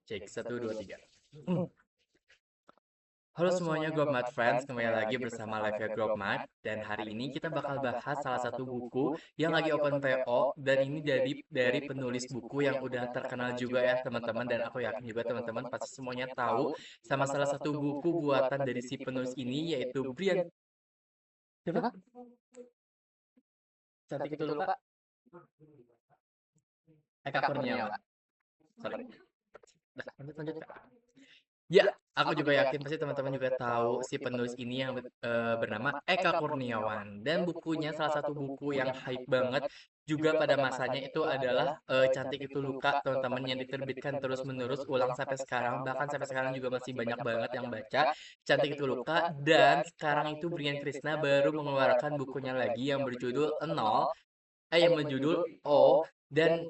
Cek, satu, dua, tiga. Halo semuanya, Growth Friends, kembali lagi bersama Live Growth. Dan hari ini kita bakal bahas salah satu buku yang lagi open PO. Dan ini dari penulis buku yang udah terkenal juga ya teman-teman. Dan aku yakin juga teman-teman pasti semuanya tahu sama salah satu buku buatan dari si penulis ini, yaitu Brian. Siapa? Cantik itu luka. Eka Kurniawan. Sorry. Dah, lanjut. Ya, aku juga yakin pasti teman-teman juga tahu si penulis ini yang bernama Eka Kurniawan. Dan bukunya salah satu buku yang hype banget juga pada masanya itu adalah Cantik Itu Luka, teman-teman, yang diterbitkan terus-menerus ulang sampai sekarang. Bahkan sampai sekarang juga masih banyak banget yang baca Cantik Itu Luka. Dan sekarang itu Brian Krishna baru mengeluarkan bukunya lagi yang berjudul Nol, yang berjudul O. Dan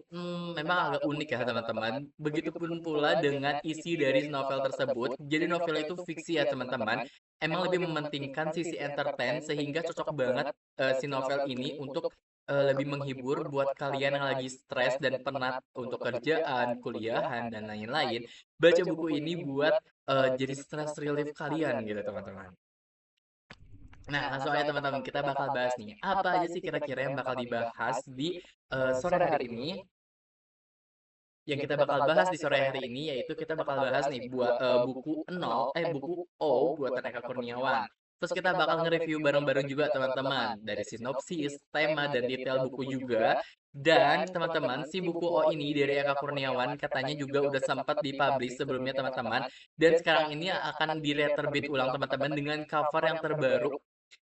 memang agak unik ya teman-teman. Begitupun pula dengan isi dari novel tersebut. Jadi novel itu fiksi ya teman-teman. Emang lebih mementingkan sisi entertain sehingga cocok banget si novel ini untuk lebih menghibur buat kalian yang lagi stres dan penat untuk kerjaan, kuliahan, dan lain-lain. Baca buku ini buat jadi stress relief kalian gitu teman-teman. Nah, langsung aja teman-teman, kita bakal bahas nih, apa aja sih kira-kira yang bakal dibahas di sore hari ini. Yang kita bakal bahas di sore hari ini yaitu kita bakal bahas nih buat buku O buatan Eka Kurniawan. Terus kita bakal nge-review bareng-bareng juga teman-teman dari sinopsis, tema, dan detail buku juga. Dan teman-teman, si buku O ini dari Eka Kurniawan katanya juga udah sempat dipublish sebelumnya teman-teman. Dan sekarang ini akan direterbit ulang teman-teman dengan cover yang terbaru,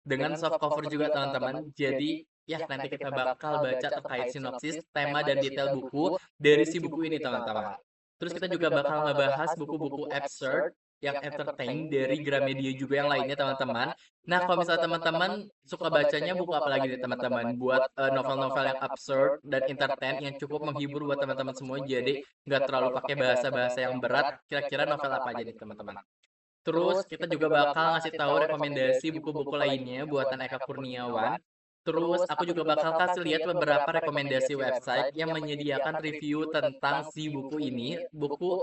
dengan soft cover juga teman-teman. Jadi ya nanti kita bakal baca terkait sinopsis, tema, dan detail buku dari si buku ini teman-teman. Terus kita juga bakal ngebahas buku-buku absurd yang entertain dari Gramedia juga yang lainnya teman-teman. Nah kalau misalnya teman-teman suka bacanya buku apa lagi nih teman-teman, buat novel-novel yang absurd dan entertain yang cukup menghibur buat teman-teman semua, jadi nggak terlalu pakai bahasa-bahasa yang berat, kira-kira novel apa aja nih teman-teman. Terus kita juga bakal ngasih tahu rekomendasi buku-buku lainnya buatan Eka Kurniawan. Terus aku juga bakal kasih lihat beberapa rekomendasi website yang menyediakan review tentang si buku ini, buku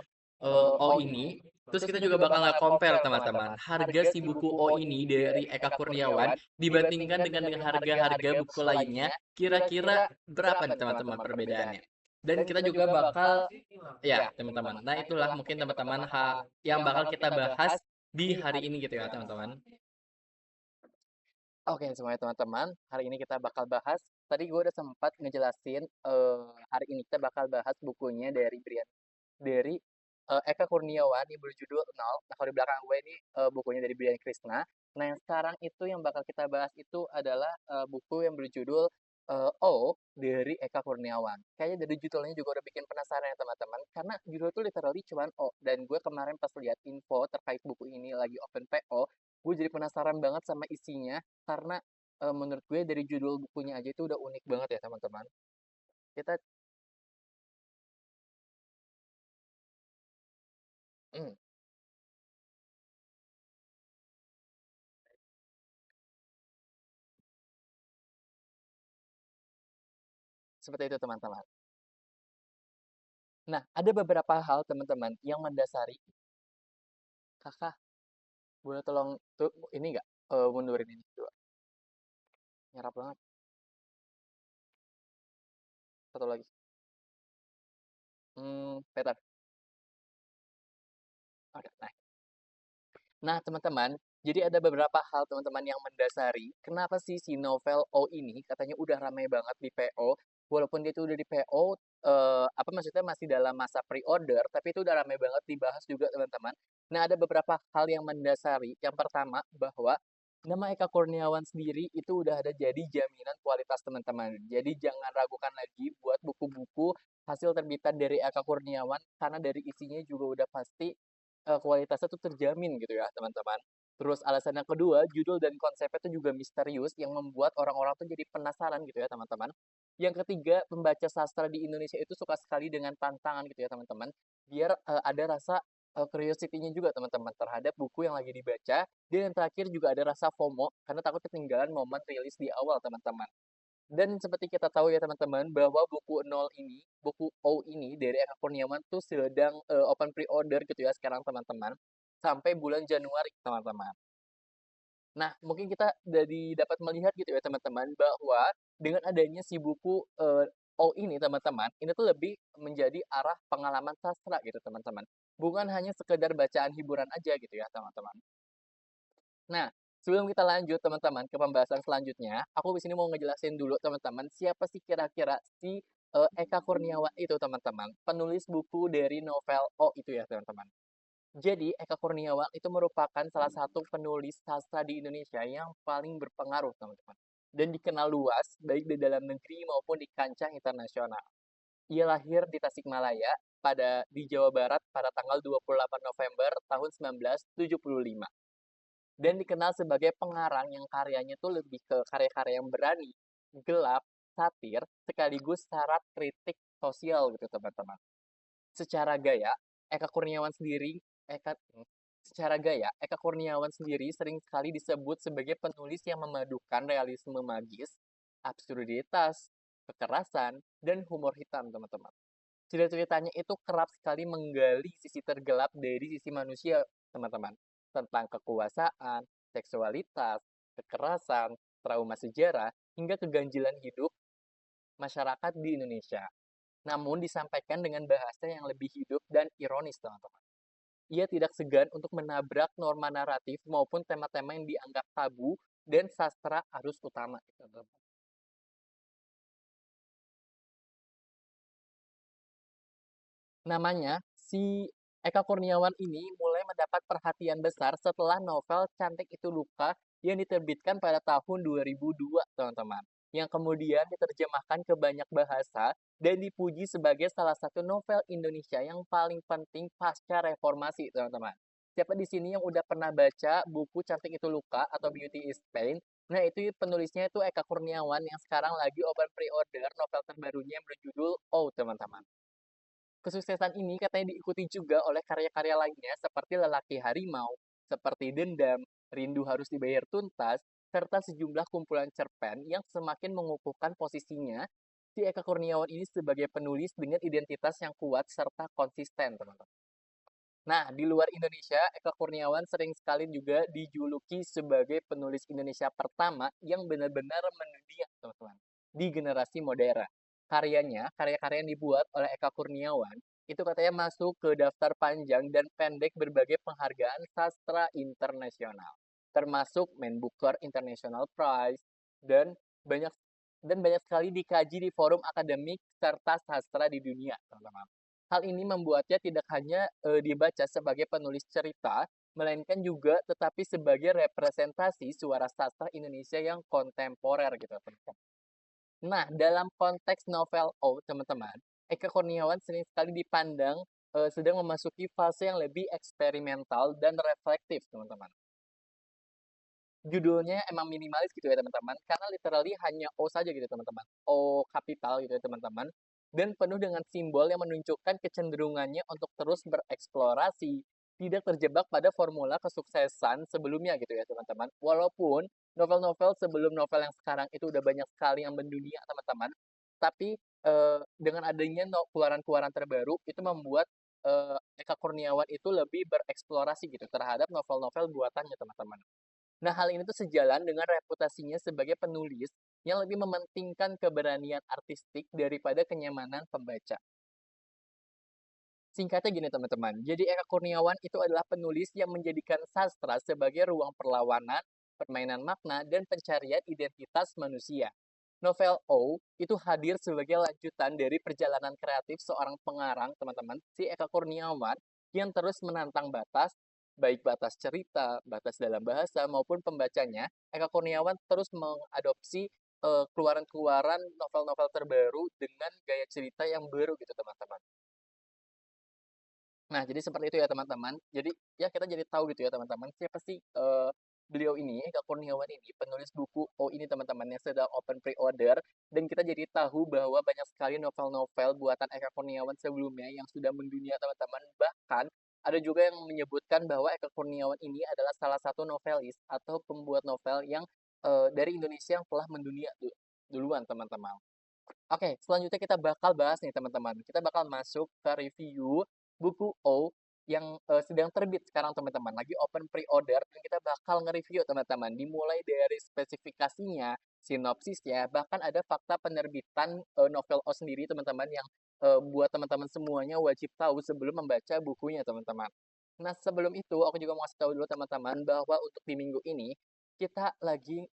O ini. Terus kita juga bakal nge-compare teman-teman harga si buku O ini dari Eka Kurniawan dibandingkan dengan harga-harga buku lainnya. Kira-kira berapa nih teman-teman perbedaannya? Dan kita juga bakal, ya teman-teman, nah itulah mungkin teman-teman yang bakal kita bahas di hari ini gitu ya teman-teman. Oke, semuanya teman-teman, hari ini kita bakal bahas, tadi gue udah sempat ngejelasin, hari ini kita bakal bahas bukunya dari Eka Kurniawan yang berjudul Nol. Nah, kalau di belakang gue ini bukunya dari Brian Krishna. Nah, yang sekarang itu yang bakal kita bahas itu adalah buku yang berjudul O dari Eka Kurniawan. Kayaknya dari judulnya juga udah bikin penasaran ya teman-teman, karena judul itu literally cuman O. Dan gue kemarin pas lihat info terkait buku ini lagi open PO, gue jadi penasaran banget sama isinya, karena menurut gue dari judul bukunya aja itu udah unik banget ya teman-teman. Kita hmm, seperti itu teman-teman. Nah, ada beberapa hal teman-teman yang mendasari. Kakak, boleh tolong tuh ini nggak, mundurin ini dua, nyerap banget. Satu lagi. Peter. Oke, nah. Nah, teman-teman, jadi ada beberapa hal teman-teman yang mendasari kenapa sih si novel O ini katanya udah ramai banget di PO, walaupun dia itu udah di PO, apa maksudnya masih dalam masa pre-order, tapi itu udah ramai banget dibahas juga teman-teman. Nah, ada beberapa hal yang mendasari. Yang pertama, bahwa nama Eka Kurniawan sendiri itu udah ada jadi jaminan kualitas teman-teman. Jadi jangan ragukan lagi buat buku-buku hasil terbitan dari Eka Kurniawan, karena dari isinya juga udah pasti kualitasnya tuh terjamin gitu ya teman-teman. Terus alasan yang kedua, judul dan konsepnya tuh juga misterius yang membuat orang-orang tuh jadi penasaran gitu ya teman-teman. Yang ketiga, pembaca sastra di Indonesia itu suka sekali dengan tantangan gitu ya teman-teman. Biar ada rasa curiosity-nya juga teman-teman terhadap buku yang lagi dibaca. Dan yang terakhir juga ada rasa FOMO karena takut ketinggalan momen rilis di awal teman-teman. Dan seperti kita tahu ya teman-teman, bahwa buku O ini dari Eka Kurniawan tuh sedang open pre-order gitu ya sekarang teman-teman, sampai bulan Januari teman-teman. Nah, mungkin kita dari dapat melihat gitu ya teman-teman, bahwa dengan adanya si buku O ini teman-teman, ini tuh lebih menjadi arah pengalaman sastra gitu teman-teman. Bukan hanya sekedar bacaan hiburan aja gitu ya teman-teman. Nah, sebelum kita lanjut teman-teman ke pembahasan selanjutnya, aku di sini mau ngejelasin dulu teman-teman, siapa sih kira-kira si Eka Kurniawan itu teman-teman, penulis buku dari novel O itu ya teman-teman. Jadi, Eka Kurniawan itu merupakan salah satu penulis sastra di Indonesia yang paling berpengaruh teman-teman. Dan dikenal luas, baik di dalam negeri maupun di kancah internasional. Ia lahir di Tasikmalaya di Jawa Barat pada tanggal 28 November tahun 1975 dan dikenal sebagai pengarang yang karyanya tuh lebih ke karya-karya yang berani, gelap, satir, sekaligus syarat kritik sosial gitu teman-teman. Secara gaya, Eka Kurniawan sendiri Eka secara gaya, Eka Kurniawan sendiri sering sekali disebut sebagai penulis yang memadukan realisme magis, absurditas, kekerasan, dan humor hitam, teman-teman. Cerita-ceritanya itu kerap sekali menggali sisi tergelap dari sisi manusia, teman-teman. Tentang kekuasaan, seksualitas, kekerasan, trauma sejarah, hingga keganjilan hidup masyarakat di Indonesia. Namun disampaikan dengan bahasa yang lebih hidup dan ironis, teman-teman. Ia tidak segan untuk menabrak norma naratif maupun tema-tema yang dianggap tabu dan sastra arus utama. Namanya, si Eka Kurniawan ini mulai mendapat perhatian besar setelah novel Cantik Itu Luka yang diterbitkan pada tahun 2002, teman-teman. Yang kemudian diterjemahkan ke banyak bahasa dan dipuji sebagai salah satu novel Indonesia yang paling penting pasca reformasi, teman-teman. Siapa di sini yang udah pernah baca buku Cantik Itu Luka atau Beauty is Pain? Nah, itu penulisnya itu Eka Kurniawan yang sekarang lagi open pre-order novel terbarunya yang berjudul Oh, teman-teman. Kesuksesan ini katanya diikuti juga oleh karya-karya lainnya seperti Lelaki Harimau, seperti Dendam, Rindu Harus Dibayar Tuntas, serta sejumlah kumpulan cerpen yang semakin mengukuhkan posisinya si Eka Kurniawan ini sebagai penulis dengan identitas yang kuat serta konsisten, teman-teman. Nah, di luar Indonesia, Eka Kurniawan sering sekali juga dijuluki sebagai penulis Indonesia pertama yang benar-benar mendunia, teman-teman, di generasi modern. Karya-karya yang dibuat oleh Eka Kurniawan, itu katanya masuk ke daftar panjang dan pendek berbagai penghargaan sastra internasional, termasuk Man Booker International Prize dan banyak banyak sekali dikaji di forum akademik serta sastra di dunia, teman-teman. Hal ini membuatnya tidak hanya dibaca sebagai penulis cerita, melainkan juga tetapi sebagai representasi suara sastra Indonesia yang kontemporer gitu, teman-teman. Nah, dalam konteks novel O, teman-teman, Eka Kurniawan sering sekali dipandang sedang memasuki fase yang lebih eksperimental dan reflektif, teman-teman. Judulnya emang minimalis gitu ya teman-teman, karena literally hanya O saja gitu teman-teman, O kapital gitu ya teman-teman, dan penuh dengan simbol yang menunjukkan kecenderungannya untuk terus bereksplorasi, tidak terjebak pada formula kesuksesan sebelumnya gitu ya teman-teman. Walaupun novel-novel sebelum novel yang sekarang itu udah banyak sekali yang mendunia teman-teman, tapi dengan adanya keluaran-keluaran terbaru itu membuat Eka Kurniawan itu lebih bereksplorasi gitu terhadap novel-novel buatannya teman-teman. Nah, hal ini tuh sejalan dengan reputasinya sebagai penulis yang lebih mementingkan keberanian artistik daripada kenyamanan pembaca. Singkatnya gini teman-teman, jadi Eka Kurniawan itu adalah penulis yang menjadikan sastra sebagai ruang perlawanan, permainan makna, dan pencarian identitas manusia. Novel O itu hadir sebagai lanjutan dari perjalanan kreatif seorang pengarang, teman-teman, si Eka Kurniawan, yang terus menantang batas, baik batas cerita, batas dalam bahasa, maupun pembacanya. Eka Kurniawan terus mengadopsi keluaran-keluaran novel-novel terbaru dengan gaya cerita yang baru gitu, teman-teman. Nah, jadi seperti itu ya teman-teman. Jadi ya kita jadi tahu gitu ya teman-teman, siapa sih beliau ini, Eka Kurniawan ini, penulis buku Oh Ini teman-teman yang sedang open pre-order, dan kita jadi tahu bahwa banyak sekali novel-novel buatan Eka Kurniawan sebelumnya yang sudah mendunia teman-teman. Bahkan ada juga yang menyebutkan bahwa Eka Kurniawan ini adalah salah satu novelis atau pembuat novel yang dari Indonesia yang telah mendunia tuh. duluan, teman-teman. Oke, selanjutnya kita bakal bahas nih teman-teman. Kita bakal masuk ke review buku O yang sedang terbit sekarang teman-teman. Lagi open pre-order dan kita bakal nge-review teman-teman. Dimulai dari spesifikasinya, sinopsisnya, bahkan ada fakta penerbitan novel O sendiri teman-teman yang buat teman-teman semuanya wajib tahu sebelum membaca bukunya teman-teman. Nah, sebelum itu aku juga mau kasih tahu dulu teman-teman bahwa untuk di minggu ini kita lagi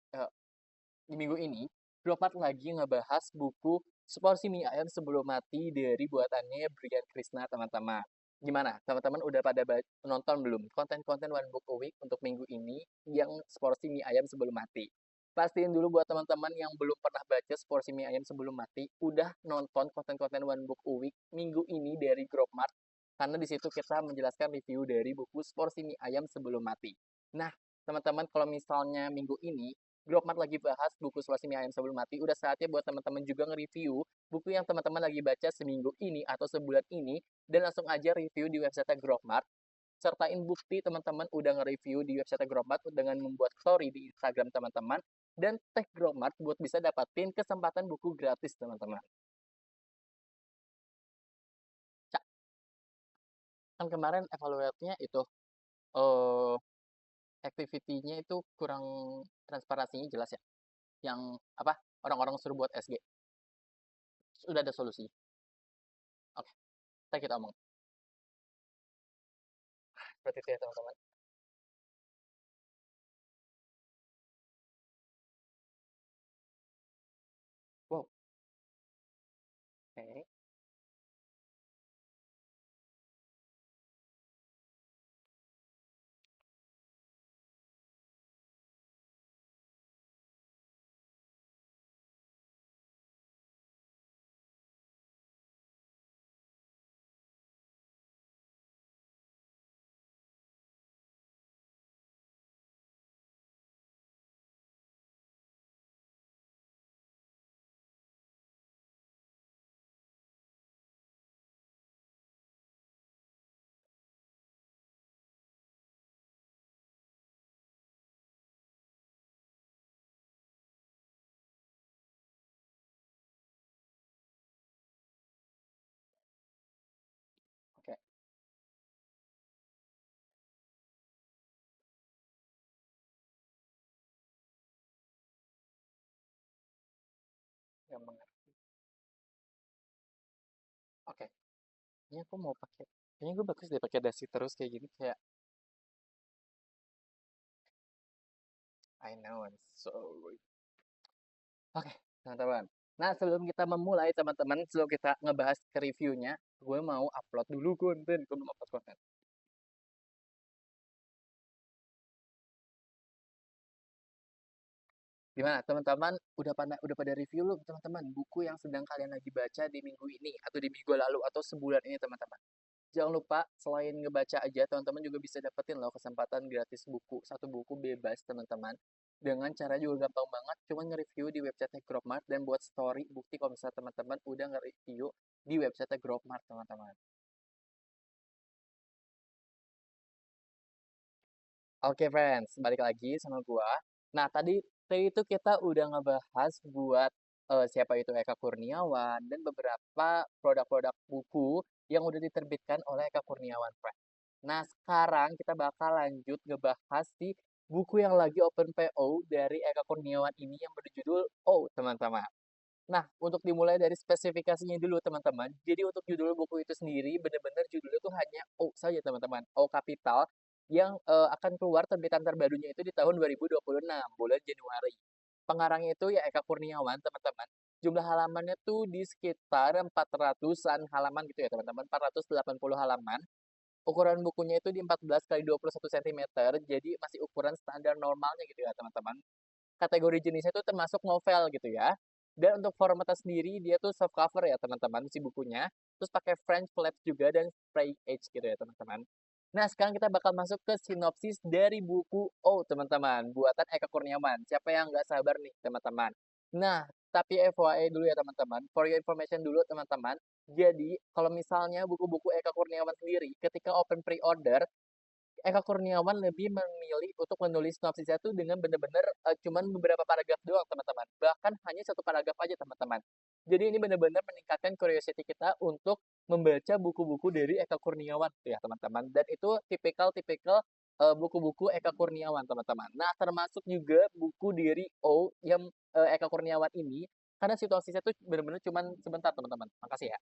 di minggu ini, Dropart lagi ngebahas buku Seporsi Mie Ayam Sebelum Mati dari buatannya Brian Krishna, teman-teman. Gimana? Teman-teman udah pada nonton belum konten-konten One Book a Week untuk minggu ini yang Seporsi Mie Ayam Sebelum Mati? Pastiin dulu buat teman-teman yang belum pernah baca Seporsi Mie Ayam Sebelum Mati, udah nonton konten-konten One Book a Week minggu ini dari Dropmart, karena di situ kita menjelaskan review dari buku Seporsi Mie Ayam Sebelum Mati. Nah, teman-teman kalau misalnya minggu ini Dropmart lagi bahas buku Seporsi Mie Ayam Sebelum Mati, udah saatnya buat teman-teman juga nge-review buku yang teman-teman lagi baca seminggu ini atau sebulan ini, dan langsung aja review di website Dropmart. Sertain bukti teman-teman udah nge-review di website Dropmart dengan membuat story di Instagram teman-teman, dan tag Dropmart buat bisa dapatin kesempatan buku gratis teman-teman. Cak, kan kemarin evaluasinya itu eh activity-nya itu kurang transparansinya jelas ya. Yang apa? Orang-orang suruh buat SG. Sudah ada solusi. Oke, kita omong. Seperti itu ya teman-teman. Wow, oke. Oke, yang mengerti. Oke, ini aku mau pakai. Kayaknya gue bagus deh pakai dasi terus kayak gini kayak I know I'm so. Oke, teman-teman. Nah, sebelum kita memulai teman-teman, sebelum kita ngebahas ke reviewnya, gue mau upload dulu konten. Gue mau upload konten. Gimana, teman-teman? Udah pada review belum, teman-teman? Buku yang sedang kalian lagi baca di minggu ini atau di minggu lalu atau sebulan ini, teman-teman. Jangan lupa selain ngebaca aja, teman-teman juga bisa dapetin loh kesempatan gratis buku, satu buku bebas teman-teman. Dengan cara juga gampang banget, cuma nge-review di website Growmart dan buat story bukti kalau misalnya teman-teman udah nge-review di website Growmart teman-teman. Oke friends, balik lagi sama gua. Nah tadi itu kita udah ngebahas buat siapa itu Eka Kurniawan dan beberapa produk-produk buku yang udah diterbitkan oleh Eka Kurniawan friends. Nah, sekarang kita bakal lanjut ngebahas si buku yang lagi open PO dari Eka Kurniawan ini yang berjudul Oh, teman-teman. Nah, untuk dimulai dari spesifikasinya dulu, teman-teman. Jadi untuk judul buku itu sendiri, benar-benar judulnya itu hanya O saja, teman-teman. O Kapital yang akan keluar terbitan terbarunya itu di tahun 2026, bulan Januari. Pengarangnya itu ya Eka Kurniawan, teman-teman. Jumlah halamannya tuh di sekitar 400-an halaman gitu ya, teman-teman. 480 halaman. Ukuran bukunya itu di 14 kali 21 cm, jadi masih ukuran standar normalnya gitu ya, teman-teman. Kategori jenisnya itu termasuk novel gitu ya. Dan untuk formatnya sendiri dia tuh soft cover ya teman-teman si bukunya. Terus pakai French flap juga dan spray edge gitu ya teman-teman. Nah sekarang kita bakal masuk ke sinopsis dari buku Oh teman-teman. Buatan Eka Kurniawan. Siapa yang nggak sabar nih teman-teman. Nah tapi FYI dulu ya teman-teman. For your information dulu teman-teman. Jadi kalau misalnya buku-buku Eka Kurniawan sendiri ketika open pre-order Eka Kurniawan lebih memilih untuk menulis sinopsisnya tuh dengan bener-bener cuman beberapa paragraf doang, teman-teman. Bahkan hanya satu paragraf aja, teman-teman. Jadi ini benar-benar meningkatkan curiosity kita untuk membaca buku-buku dari Eka Kurniawan tuh ya, teman-teman. Dan itu tipikal-tipikal buku-buku Eka Kurniawan, teman-teman. Nah, termasuk juga buku dari O yang Eka Kurniawan ini, karena situasinya tuh benar-benar cuman sebentar, teman-teman. Makasih ya.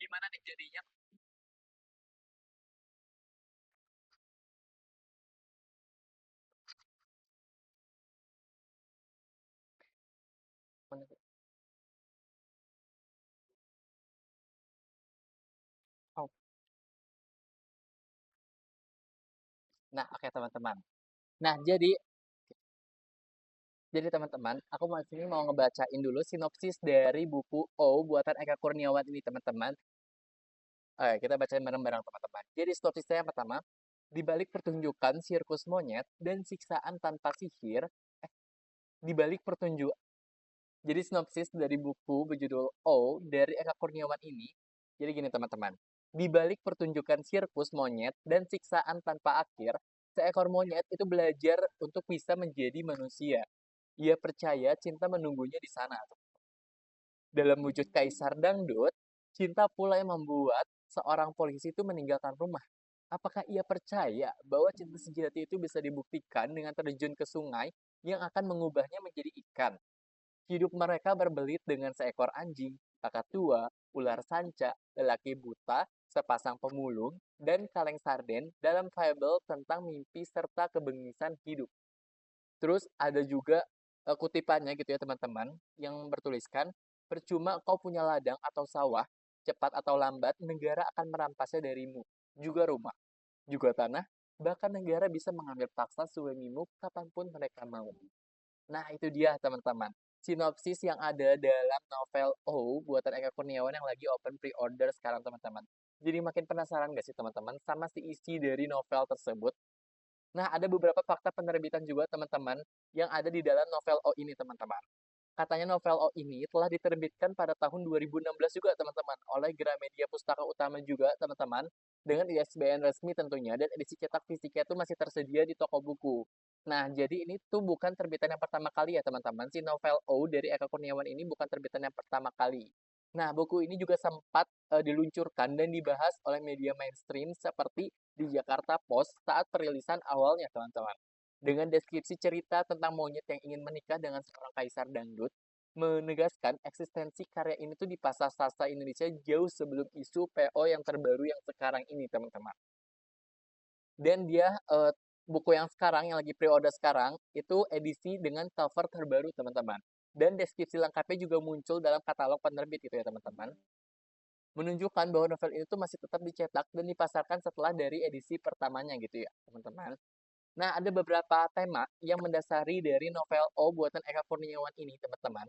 Gimana nih jadinya? Oh, nah, oke teman-teman. Nah, jadi teman-teman, aku mau sini mau ngebacain dulu sinopsis dari buku O buatan Eka Kurniawan ini, teman-teman. Kita bacain bareng-bareng, teman-teman. Jadi sinopsisnya yang pertama, di balik pertunjukan sirkus monyet dan siksaan tanpa sihir, di balik pertunjuk. Jadi sinopsis dari buku berjudul O dari Eka Kurniawan ini, jadi gini teman-teman. Di balik pertunjukan sirkus monyet dan siksaan tanpa akhir, seekor monyet itu belajar untuk bisa menjadi manusia. Ia percaya cinta menunggunya di sana. Dalam wujud kaisar dangdut, cinta pula yang membuat seorang polisi itu meninggalkan rumah. Apakah ia percaya bahwa cinta sejati itu bisa dibuktikan dengan terjun ke sungai yang akan mengubahnya menjadi ikan? Hidup mereka berbelit dengan seekor anjing, kakak tua, ular sanca, lelaki buta, sepasang pemulung, dan kaleng sarden dalam fable tentang mimpi serta kebengisan hidup. Terus ada juga kutipannya gitu ya teman-teman, yang bertuliskan, percuma kau punya ladang atau sawah, cepat atau lambat negara akan merampasnya darimu, juga rumah, juga tanah, bahkan negara bisa mengambil paksa suamimu kapanpun mereka mau. Nah, itu dia teman-teman. Sinopsis yang ada dalam novel O buatan Eka Kurniawan yang lagi open pre-order sekarang teman-teman. Jadi makin penasaran gak sih teman-teman sama si isi dari novel tersebut? Nah, ada beberapa fakta penerbitan juga teman-teman yang ada di dalam novel O ini teman-teman. Katanya novel O ini telah diterbitkan pada tahun 2016 juga teman-teman oleh Gramedia Pustaka Utama juga teman-teman dengan ISBN resmi tentunya dan edisi cetak fisiknya itu masih tersedia di toko buku. Nah, jadi ini tuh bukan terbitan yang pertama kali ya teman-teman. Si novel O dari Eka Kurniawan ini bukan terbitan yang pertama kali. Nah, buku ini juga sempat diluncurkan dan dibahas oleh media mainstream seperti di Jakarta Post saat perilisan awalnya, teman-teman. Dengan deskripsi cerita tentang monyet yang ingin menikah dengan seorang kaisar dangdut, menegaskan eksistensi karya ini tuh di pasar sastra Indonesia jauh sebelum isu PO yang terbaru yang sekarang ini, teman-teman. Dan dia buku yang sekarang yang lagi pre-order sekarang itu edisi dengan cover terbaru, teman-teman. Dan deskripsi lengkapnya juga muncul dalam katalog penerbit itu ya, teman-teman. Menunjukkan bahwa novel ini tuh masih tetap dicetak dan dipasarkan setelah dari edisi pertamanya gitu ya, teman-teman. Nah, ada beberapa tema yang mendasari dari novel O buatan Eka Kurniawan ini, teman-teman.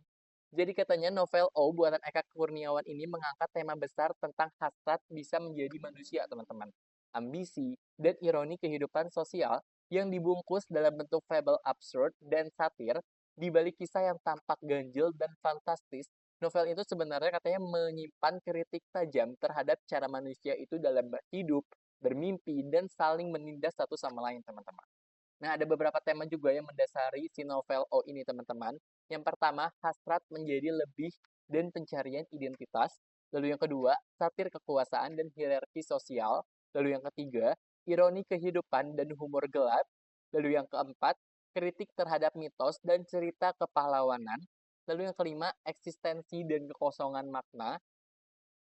Jadi katanya novel O buatan Eka Kurniawan ini mengangkat tema besar tentang hasrat bisa menjadi manusia, teman-teman. Ambisi dan ironi kehidupan sosial yang dibungkus dalam bentuk fable absurd dan satir Di balik kisah yang tampak ganjil dan fantastis, novel itu sebenarnya katanya menyimpan kritik tajam terhadap cara manusia itu dalam hidup, bermimpi, dan saling menindas satu sama lain, teman-teman. Nah, ada beberapa tema juga yang mendasari si novel O ini, teman-teman. Yang pertama, hasrat menjadi lebih dan pencarian identitas. Lalu yang kedua, satir kekuasaan dan hierarki sosial. Lalu yang ketiga, ironi kehidupan dan humor gelap. Lalu yang keempat, kritik terhadap mitos dan cerita kepahlawanan. Lalu yang kelima, eksistensi dan kekosongan makna.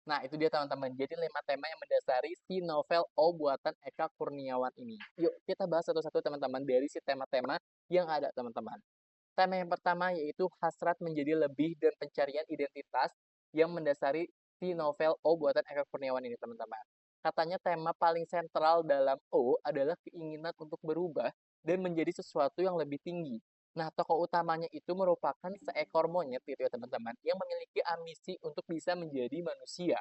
Nah, itu dia teman-teman. Jadi 5 tema yang mendasari si novel O buatan Eka Kurniawan ini. Yuk, kita bahas satu-satu teman-teman dari si tema-tema yang ada teman-teman. Tema yang pertama yaitu hasrat menjadi lebih dan pencarian identitas yang mendasari si novel O buatan Eka Kurniawan ini teman-teman. Katanya tema paling sentral dalam O adalah keinginan untuk berubah dan menjadi sesuatu yang lebih tinggi. Nah, tokoh utamanya itu merupakan seekor monyet gitu ya teman-teman, yang memiliki ambisi untuk bisa menjadi manusia.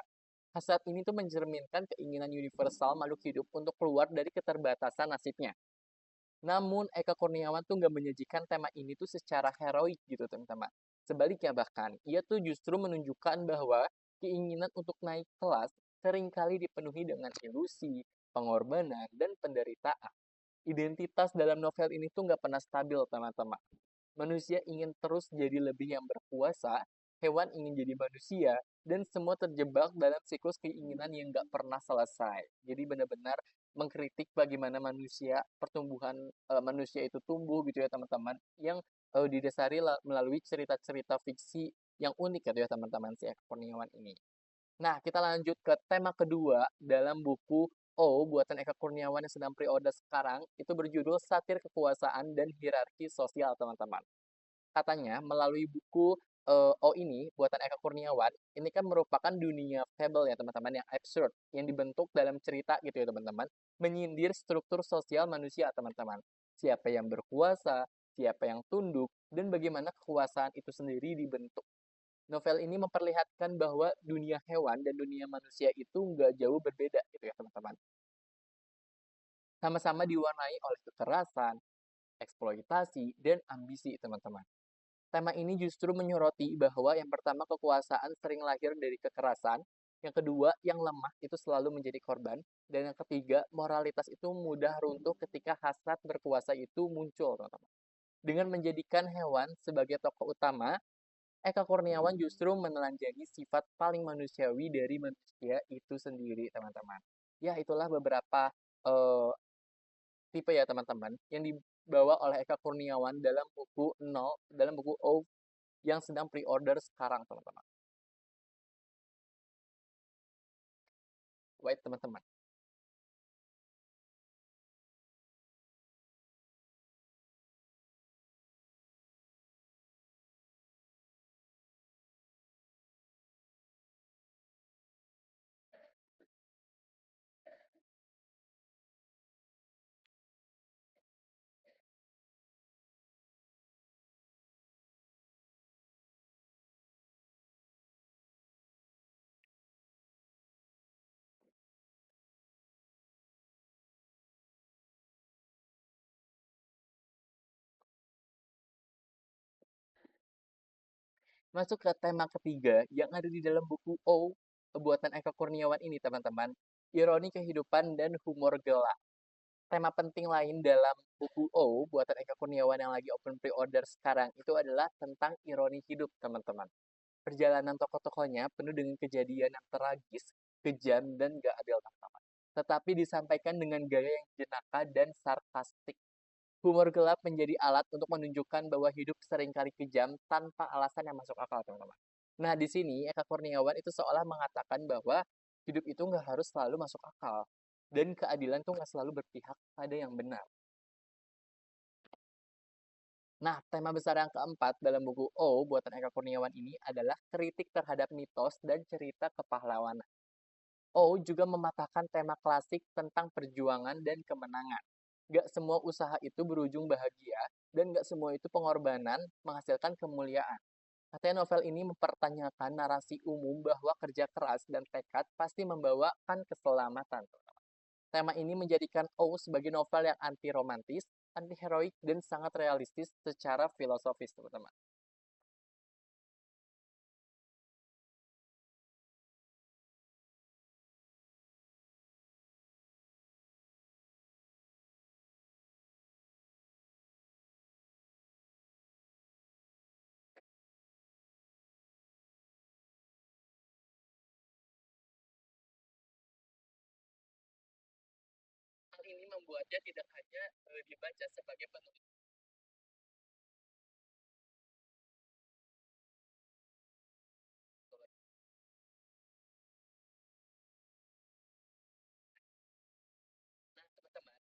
Hasrat ini tuh mencerminkan keinginan universal makhluk hidup untuk keluar dari keterbatasan nasibnya. Namun Eka Kurniawan tuh nggak menyajikan tema ini tuh secara heroik gitu teman-teman. Sebaliknya bahkan, ia tuh justru menunjukkan bahwa keinginan untuk naik kelas seringkali dipenuhi dengan ilusi, pengorbanan, dan penderitaan. Identitas dalam novel ini tuh nggak pernah stabil, teman-teman. Manusia ingin terus jadi lebih yang berkuasa, hewan ingin jadi manusia, dan semua terjebak dalam siklus keinginan yang nggak pernah selesai. Jadi benar-benar mengkritik bagaimana manusia, pertumbuhan manusia itu tumbuh gitu ya teman-teman, yang didasari melalui cerita-cerita fiksi yang unik gitu ya teman-teman si Eka Kurniawan ini. Nah, kita lanjut ke tema kedua dalam buku O buatan Eka Kurniawan yang sedang pre-order sekarang, itu berjudul Satir Kekuasaan dan Hierarki Sosial, teman-teman. Katanya, melalui buku O ini, buatan Eka Kurniawan, ini kan merupakan dunia fable ya, teman-teman, yang absurd, yang dibentuk dalam cerita gitu ya, teman-teman, menyindir struktur sosial manusia, teman-teman. Siapa yang berkuasa, siapa yang tunduk, dan bagaimana kekuasaan itu sendiri dibentuk. Novel ini memperlihatkan bahwa dunia hewan dan dunia manusia itu nggak jauh berbeda gitu ya teman-teman. Sama-sama diwarnai oleh kekerasan, eksploitasi, dan ambisi teman-teman. Tema ini justru menyoroti bahwa yang pertama kekuasaan sering lahir dari kekerasan, yang kedua yang lemah itu selalu menjadi korban, dan yang ketiga moralitas itu mudah runtuh ketika hasrat berkuasa itu muncul teman-teman. Dengan menjadikan hewan sebagai tokoh utama, Eka Kurniawan justru menelanjangi sifat paling manusiawi dari manusia itu sendiri, teman-teman. Ya, itulah beberapa eh, tipe ya, teman-teman, yang dibawa oleh Eka Kurniawan dalam buku nol, dalam buku O yang sedang pre-order sekarang, teman-teman. Wait, teman-teman. Masuk ke tema ketiga yang ada di dalam buku O, buatan Eka Kurniawan ini, teman-teman. Ironi kehidupan dan humor gelap. Tema penting lain dalam buku O, buatan Eka Kurniawan yang lagi open pre-order sekarang, itu adalah tentang ironi hidup, teman-teman. Perjalanan tokoh-tokohnya penuh dengan kejadian yang tragis, kejam, dan gak adil, teman-teman. Tetapi disampaikan dengan gaya yang jenaka dan sarkastik. Humor gelap menjadi alat untuk menunjukkan bahwa hidup seringkali kejam tanpa alasan yang masuk akal, teman-teman. Nah, di sini Eka Kurniawan itu seolah mengatakan bahwa hidup itu nggak harus selalu masuk akal. Dan keadilan tuh nggak selalu berpihak pada yang benar. Nah, tema besar yang keempat dalam buku O buatan Eka Kurniawan ini adalah kritik terhadap mitos dan cerita kepahlawanan. O juga mematahkan tema klasik tentang perjuangan dan kemenangan. Gak semua usaha itu berujung bahagia, dan gak semua itu pengorbanan menghasilkan kemuliaan. Katanya novel ini mempertanyakan narasi umum bahwa kerja keras dan tekad pasti membawakan keselamatan. Tema ini menjadikan O sebagai novel yang anti romantis, anti-heroik, dan sangat realistis secara filosofis, teman-teman. Hal ini membuatnya tidak hanya dibaca sebagai penulis. Nah, teman-teman,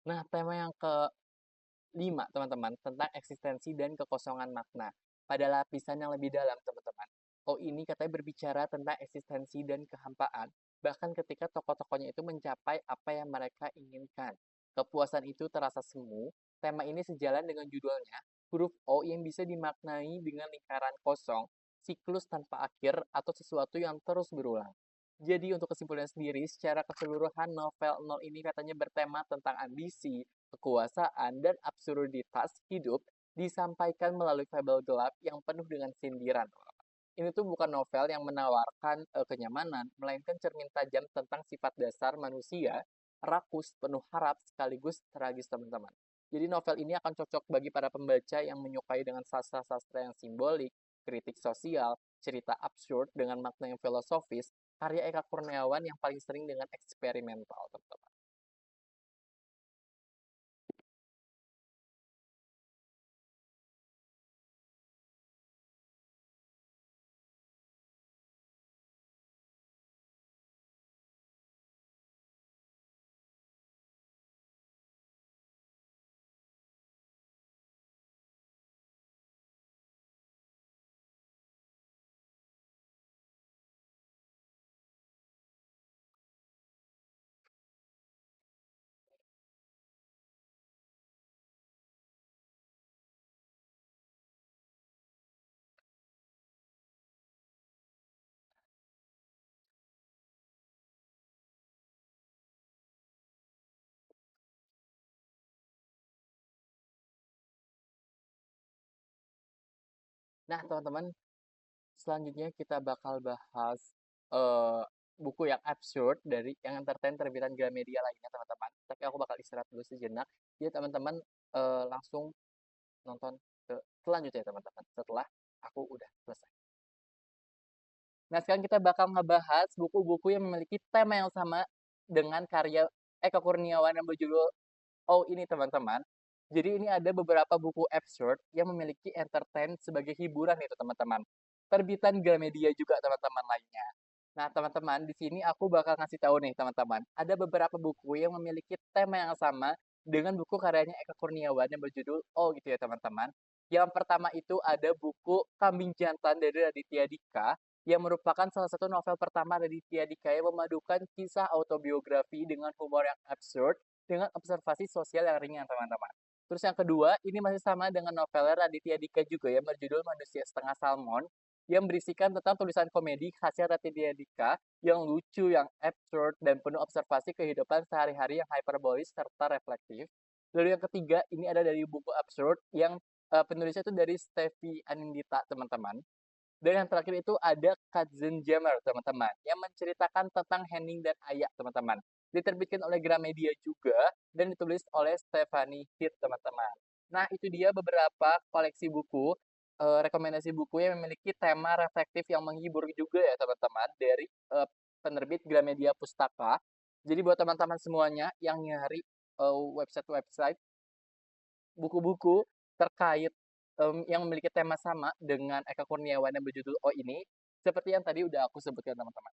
nah, tema yang kelima, teman-teman, tentang eksistensi dan kekosongan makna. Pada lapisan yang lebih dalam, teman-teman. Oh, ini katanya berbicara tentang eksistensi dan kehampaan, bahkan ketika tokoh-tokohnya itu mencapai apa yang mereka inginkan. Kepuasan itu terasa semu. Tema ini sejalan dengan judulnya, huruf O yang bisa dimaknai dengan lingkaran kosong, siklus tanpa akhir, atau sesuatu yang terus berulang. Jadi untuk kesimpulan sendiri, secara keseluruhan novel nol ini katanya bertema tentang ambisi, kekuasaan, dan absurditas hidup disampaikan melalui fabel gelap yang penuh dengan sindiran. Ini tuh bukan novel yang menawarkan kenyamanan, melainkan cermin tajam tentang sifat dasar manusia, rakus, penuh harap, sekaligus tragis, teman-teman. Jadi novel ini akan cocok bagi para pembaca yang menyukai dengan sastra-sastra yang simbolik, kritik sosial, cerita absurd dengan makna yang filosofis, karya Eka Kurniawan yang paling sering dengan eksperimental, teman-teman. Nah, teman-teman, selanjutnya kita bakal bahas eh, buku yang absurd dari yang entertain terbitan Gramedia lainnya, teman-teman. Tapi aku bakal istirahat dulu sejenak. Jadi teman-teman langsung nonton ke selanjutnya, teman-teman. Setelah aku udah selesai. Nah, sekarang kita bakal ngebahas buku-buku yang memiliki tema yang sama dengan karya Eka Kurniawan yang berjudul Oh ini, teman-teman. Jadi ini ada beberapa buku absurd yang memiliki entertain sebagai hiburan itu, teman-teman. Terbitan Gramedia juga, teman-teman lainnya. Nah, teman-teman, di sini aku bakal ngasih tahu nih, teman-teman. Ada beberapa buku yang memiliki tema yang sama dengan buku karyanya Eka Kurniawan yang berjudul Oh gitu ya, teman-teman. Yang pertama itu ada buku Kambing Jantan dari Raditya Dika yang merupakan salah satu novel pertama Raditya Dika yang memadukan kisah autobiografi dengan humor yang absurd dengan observasi sosial yang ringan, teman-teman. Terus yang kedua, ini masih sama dengan novel Raditya Dika juga yang berjudul Manusia Setengah Salmon, yang berisikan tentang tulisan komedi khasnya Raditya Dika yang lucu, yang absurd, dan penuh observasi kehidupan sehari-hari yang hyperbolis serta reflektif. Lalu yang ketiga, ini ada dari buku absurd yang penulisnya itu dari Steffi Anindita, teman-teman. Dan yang terakhir itu ada Katzenjammer, teman-teman, yang menceritakan tentang Henning dan Ayah, teman-teman. Diterbitkan oleh Gramedia juga dan ditulis oleh Stephanie Heath, teman-teman. Nah, itu dia beberapa koleksi buku rekomendasi buku yang memiliki tema reflektif yang menghibur juga ya teman-teman dari, penerbit Gramedia Pustaka. Jadi buat teman-teman semuanya yang nyari, website-website buku-buku terkait, yang memiliki tema sama dengan Eka Kurniawan yang berjudul "Oh Ini", seperti yang tadi udah aku sebutkan teman-teman.